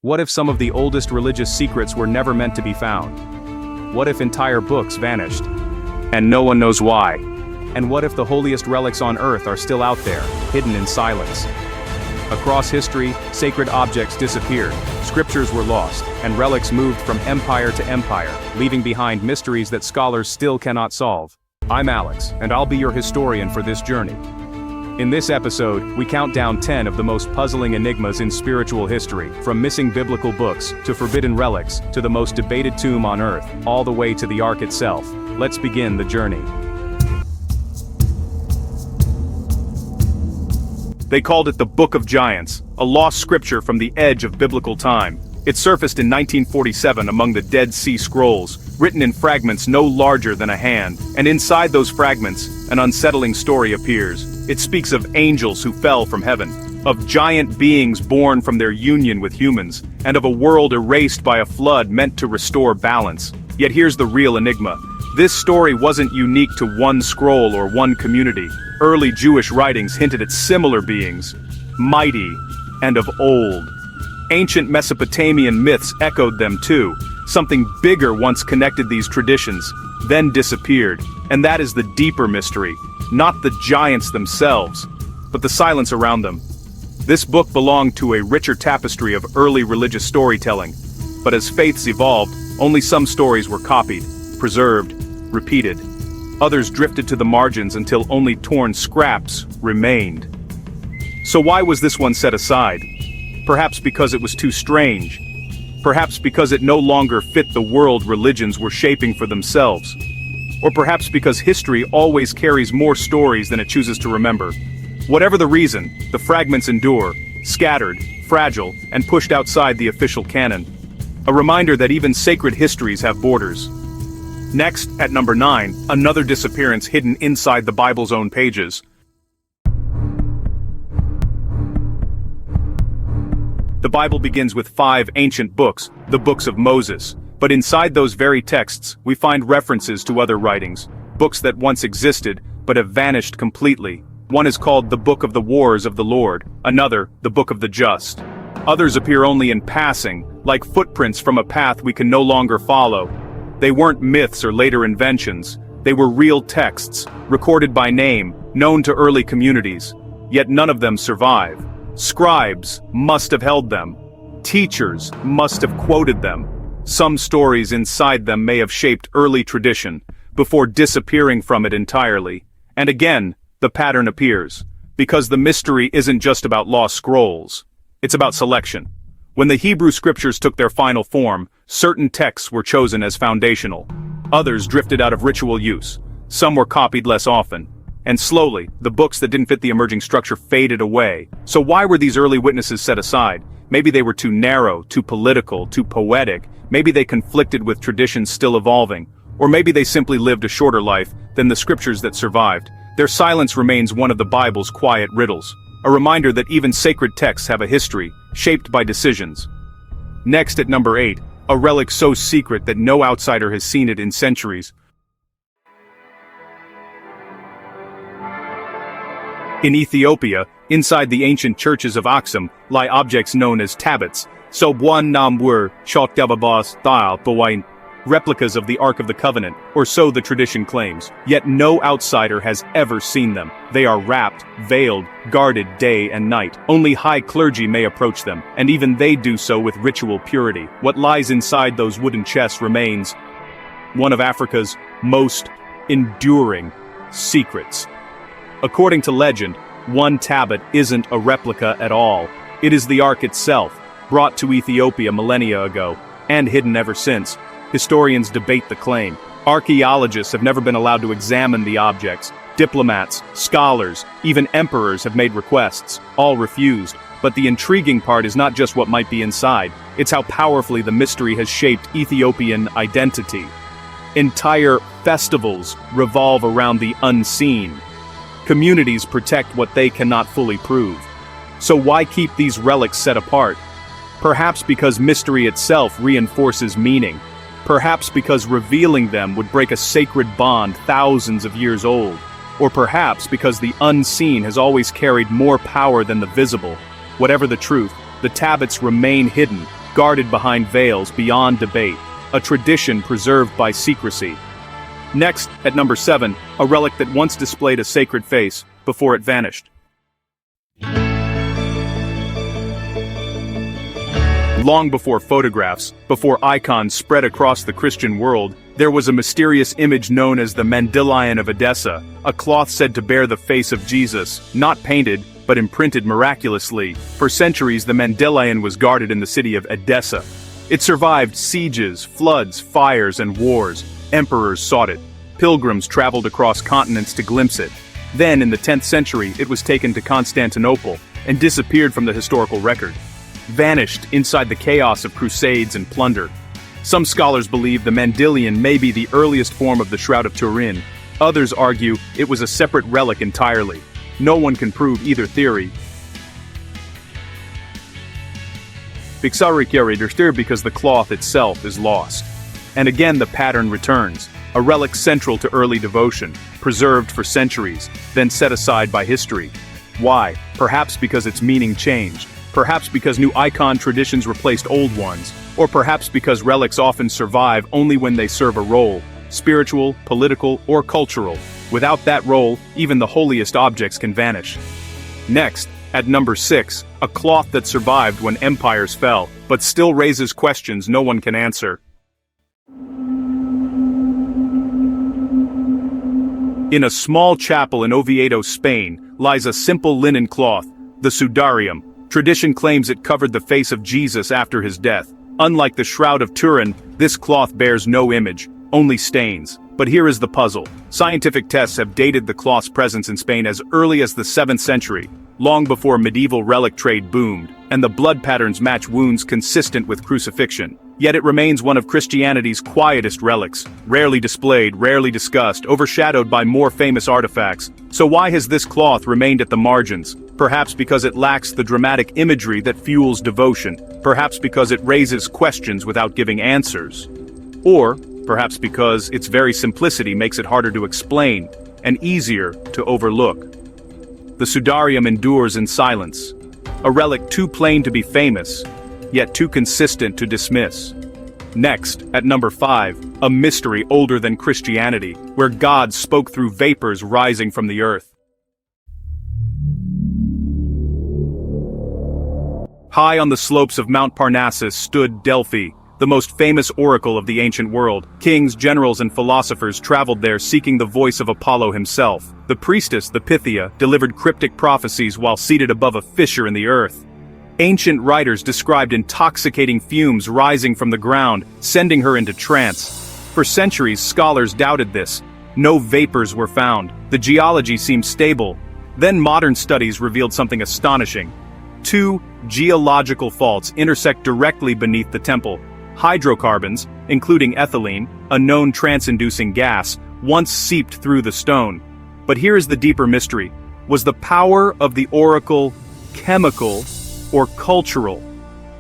What if some of the oldest religious secrets were never meant to be found? What if entire books vanished? And no one knows why? And what if the holiest relics on Earth are still out there, hidden in silence? Across history, sacred objects disappeared, scriptures were lost, and relics moved from empire to empire, leaving behind mysteries that scholars still cannot solve. I'm Alex, and I'll be your historian for this journey. In this episode, we count down 10 of the most puzzling enigmas in spiritual history, from missing biblical books, to forbidden relics, to the most debated tomb on Earth, all the way to the Ark itself. Let's begin the journey. They called it the Book of Giants, a lost scripture from the edge of biblical time. It surfaced in 1947 among the Dead Sea Scrolls, written in fragments no larger than a hand, and inside those fragments, an unsettling story appears. It speaks of angels who fell from heaven, of giant beings born from their union with humans, and of a world erased by a flood meant to restore balance. Yet here's the real enigma. This story wasn't unique to one scroll or one community. Early Jewish writings hinted at similar beings, mighty and of old. Ancient Mesopotamian myths echoed them too. Something bigger once connected these traditions, then disappeared. And that is the deeper mystery. Not the giants themselves, but the silence around them. This book belonged to a richer tapestry of early religious storytelling. But as faiths evolved, only some stories were copied, preserved, repeated. Others drifted to the margins until only torn scraps remained. So why was this one set aside? Perhaps because it was too strange. Perhaps because it no longer fit the world religions were shaping for themselves. Or perhaps because history always carries more stories than it chooses to remember. Whatever the reason, the fragments endure, scattered, fragile, and pushed outside the official canon. A reminder that even sacred histories have borders. Next, at number 9, another disappearance hidden inside the Bible's own pages. The Bible begins with 5 ancient books, the books of Moses. But inside those very texts, we find references to other writings, books that once existed, but have vanished completely. One is called the Book of the Wars of the Lord, another, the Book of the Just. Others appear only in passing, like footprints from a path we can no longer follow. They weren't myths or later inventions. They were real texts, recorded by name, known to early communities. Yet none of them survive. Scribes must have held them. Teachers must have quoted them. Some stories inside them may have shaped early tradition, before disappearing from it entirely. And again, the pattern appears. Because the mystery isn't just about lost scrolls. It's about selection. When the Hebrew scriptures took their final form, certain texts were chosen as foundational. Others drifted out of ritual use. Some were copied less often. And slowly, the books that didn't fit the emerging structure faded away. So why were these early witnesses set aside? Maybe they were too narrow, too political, too poetic. Maybe they conflicted with traditions still evolving. Or maybe they simply lived a shorter life than the scriptures that survived. Their silence remains one of the Bible's quiet riddles. A reminder that even sacred texts have a history, shaped by decisions. Next at number 8, a relic so secret that no outsider has seen it in centuries. In Ethiopia, inside the ancient churches of Aksum, lie objects known as Tabots, replicas of the Ark of the Covenant, or so the tradition claims. Yet no outsider has ever seen them. They are wrapped, veiled, guarded day and night. Only high clergy may approach them, and even they do so with ritual purity. What lies inside those wooden chests remains one of Africa's most enduring secrets. According to legend, one tablet isn't a replica at all. It is the Ark itself, brought to Ethiopia millennia ago, and hidden ever since. Historians debate the claim. Archaeologists have never been allowed to examine the objects. Diplomats, scholars, even emperors have made requests, all refused. But the intriguing part is not just what might be inside, it's how powerfully the mystery has shaped Ethiopian identity. Entire festivals revolve around the unseen. Communities protect what they cannot fully prove. So why keep these relics set apart? Perhaps because mystery itself reinforces meaning. Perhaps because revealing them would break a sacred bond thousands of years old. Or perhaps because the unseen has always carried more power than the visible. Whatever the truth, the tablets remain hidden, guarded behind veils beyond debate, a tradition preserved by secrecy. Next, at number 7, a relic that once displayed a sacred face, before it vanished. Long before photographs, before icons spread across the Christian world, there was a mysterious image known as the Mandilion of Edessa, a cloth said to bear the face of Jesus, not painted, but imprinted miraculously. For centuries, the Mandilion was guarded in the city of Edessa. It survived sieges, floods, fires, and wars. Emperors sought it. Pilgrims traveled across continents to glimpse it. Then, in the 10th century, it was taken to Constantinople and disappeared from the historical record. Vanished inside the chaos of crusades and plunder. Some scholars believe the Mandilion may be the earliest form of the Shroud of Turin. Others argue it was a separate relic entirely. No one can prove either theory. Because the cloth itself is lost. And again the pattern returns, a relic central to early devotion, preserved for centuries, then set aside by history. Why? Perhaps because its meaning changed. Perhaps because new icon traditions replaced old ones, or perhaps because relics often survive only when they serve a role, spiritual, political, or cultural. Without that role, even the holiest objects can vanish. Next, at number 6, a cloth that survived when empires fell, but still raises questions no one can answer. In a small chapel in Oviedo, Spain, lies a simple linen cloth, the Sudarium. Tradition claims it covered the face of Jesus after his death. Unlike the Shroud of Turin, this cloth bears no image, only stains. But here is the puzzle. Scientific tests have dated the cloth's presence in Spain as early as the 7th century, long before medieval relic trade boomed, and the blood patterns match wounds consistent with crucifixion. Yet it remains one of Christianity's quietest relics, rarely displayed, rarely discussed, overshadowed by more famous artifacts. So why has this cloth remained at the margins? Perhaps because it lacks the dramatic imagery that fuels devotion. Perhaps because it raises questions without giving answers. Or perhaps because its very simplicity makes it harder to explain and easier to overlook. The Sudarium endures in silence, a relic too plain to be famous, yet too consistent to dismiss. Next, at number 5, a mystery older than Christianity, where God spoke through vapors rising from the earth. High on the slopes of Mount Parnassus stood Delphi, the most famous oracle of the ancient world. Kings, generals, and philosophers traveled there seeking the voice of Apollo himself. The priestess, the Pythia, delivered cryptic prophecies while seated above a fissure in the earth. Ancient writers described intoxicating fumes rising from the ground, sending her into trance. For centuries, scholars doubted this. No vapors were found. The geology seemed stable. Then modern studies revealed something astonishing. 2 geological faults intersect directly beneath the temple. Hydrocarbons, including ethylene, a known trance-inducing gas, once seeped through the stone. But here is the deeper mystery. Was the power of the oracle chemical or cultural?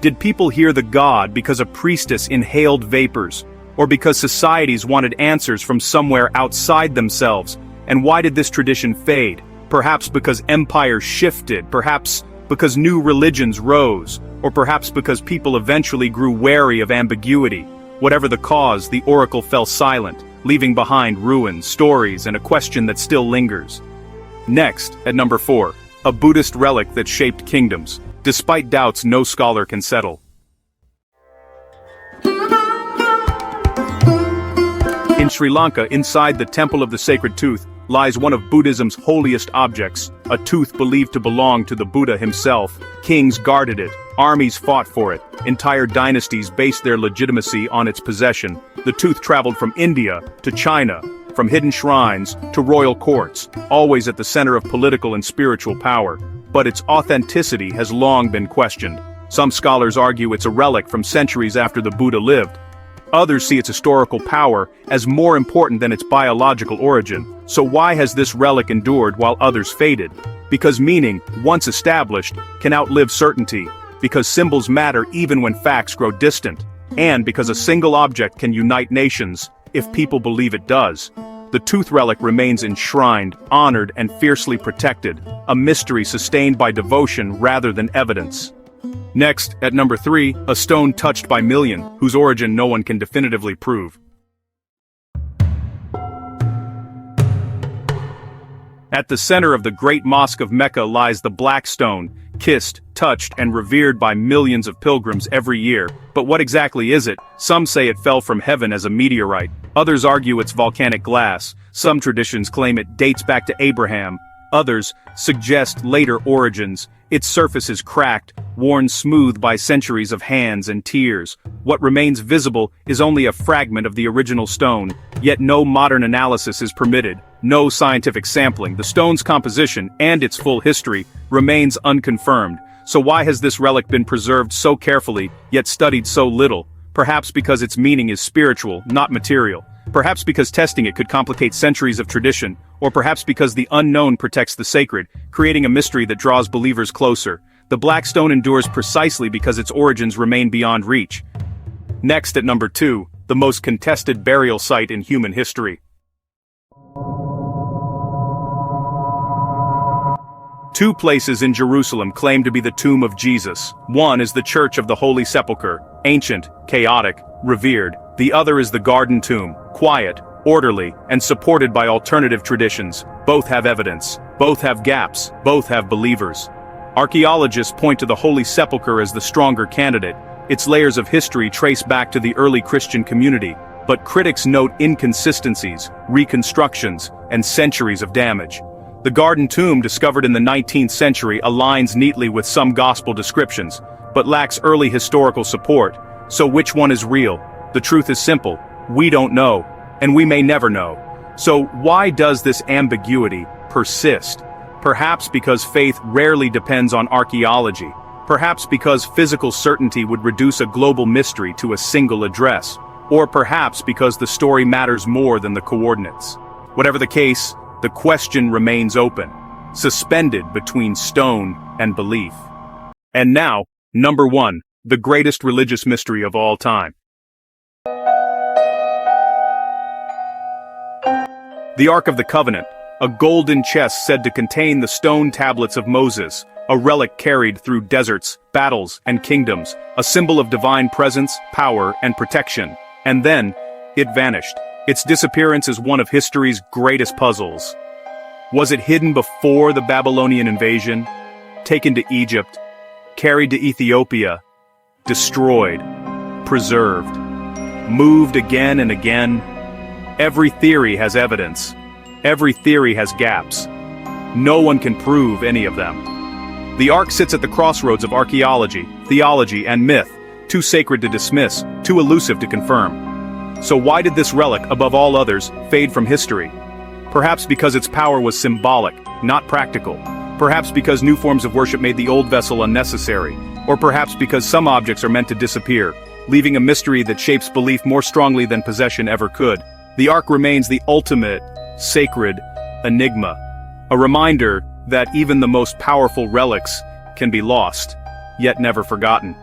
Did people hear the god because a priestess inhaled vapors, or because societies wanted answers from somewhere outside themselves? And why did this tradition fade? Perhaps because empires shifted, perhaps because new religions rose, or perhaps because people eventually grew wary of ambiguity. Whatever the cause, the oracle fell silent, leaving behind ruins, stories, and a question that still lingers. Next, at number 4, a Buddhist relic that shaped kingdoms, despite doubts no scholar can settle. In Sri Lanka, inside the Temple of the Sacred Tooth, lies one of Buddhism's holiest objects, a tooth believed to belong to the Buddha himself. Kings guarded it, armies fought for it, entire dynasties based their legitimacy on its possession. The tooth traveled from India to China, from hidden shrines to royal courts, always at the center of political and spiritual power. But its authenticity has long been questioned. Some scholars argue it's a relic from centuries after the Buddha lived. Others see its historical power as more important than its biological origin. So why has this relic endured while others faded? Because meaning, once established, can outlive certainty. Because symbols matter even when facts grow distant. And because a single object can unite nations, if people believe it does. The tooth relic remains enshrined, honored, and fiercely protected, a mystery sustained by devotion rather than evidence. Next, at number 3, a stone touched by million, whose origin no one can definitively prove. At the center of the Great Mosque of Mecca lies the Black Stone, kissed, touched, and revered by millions of pilgrims every year. But what exactly is it? Some say it fell from heaven as a meteorite. Others argue it's volcanic glass. Some traditions claim it dates back to Abraham. Others suggest later origins. Its surface is cracked, worn smooth by centuries of hands and tears. What remains visible is only a fragment of the original stone, yet no modern analysis is permitted, no scientific sampling. The stone's composition, and its full history, remains unconfirmed. So why has this relic been preserved so carefully, yet studied so little? Perhaps because its meaning is spiritual, not material. Perhaps because testing it could complicate centuries of tradition, or perhaps because the unknown protects the sacred, creating a mystery that draws believers closer. The Black Stone endures precisely because its origins remain beyond reach. Next, at number 2, the most contested burial site in human history. Two places in Jerusalem claim to be the tomb of Jesus. One is the Church of the Holy Sepulchre, ancient, chaotic, revered. The other is the Garden Tomb, quiet, orderly, and supported by alternative traditions. Both have evidence. Both have gaps. Both have believers. Archaeologists point to the Holy Sepulchre as the stronger candidate. Its layers of history trace back to the early Christian community, but critics note inconsistencies, reconstructions, and centuries of damage. The Garden Tomb, discovered in the 19th century, aligns neatly with some gospel descriptions, but lacks early historical support. So which one is real? The truth is simple: we don't know, and we may never know. So why does this ambiguity persist? Perhaps because faith rarely depends on archaeology. Perhaps because physical certainty would reduce a global mystery to a single address. Or perhaps because the story matters more than the coordinates. Whatever the case, the question remains open, suspended between stone and belief. And now, number 1, the greatest religious mystery of all time. The Ark of the Covenant, a golden chest said to contain the stone tablets of Moses, a relic carried through deserts, battles, and kingdoms, a symbol of divine presence, power, and protection. And then, it vanished. Its disappearance is one of history's greatest puzzles. Was it hidden before the Babylonian invasion? Taken to Egypt? Carried to Ethiopia? Destroyed? Preserved? Moved again and again? Every theory has evidence. Every theory has gaps. No one can prove any of them. The Ark sits at the crossroads of archaeology, theology, and myth, too sacred to dismiss, too elusive to confirm. So why did this relic, above all others, fade from history? Perhaps because its power was symbolic, not practical. Perhaps because new forms of worship made the old vessel unnecessary. Or perhaps because some objects are meant to disappear, leaving a mystery that shapes belief more strongly than possession ever could. The Ark remains the ultimate, sacred enigma. A reminder that even the most powerful relics can be lost, yet never forgotten.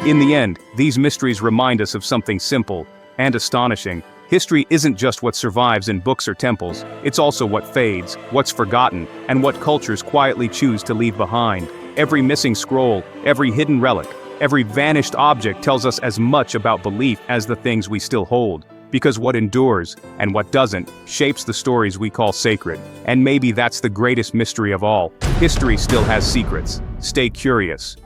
In the end, these mysteries remind us of something simple and astonishing. History isn't just what survives in books or temples, it's also what fades, what's forgotten, and what cultures quietly choose to leave behind. Every missing scroll, every hidden relic, every vanished object tells us as much about belief as the things we still hold. Because what endures, and what doesn't, shapes the stories we call sacred. And maybe that's the greatest mystery of all. History still has secrets. Stay curious.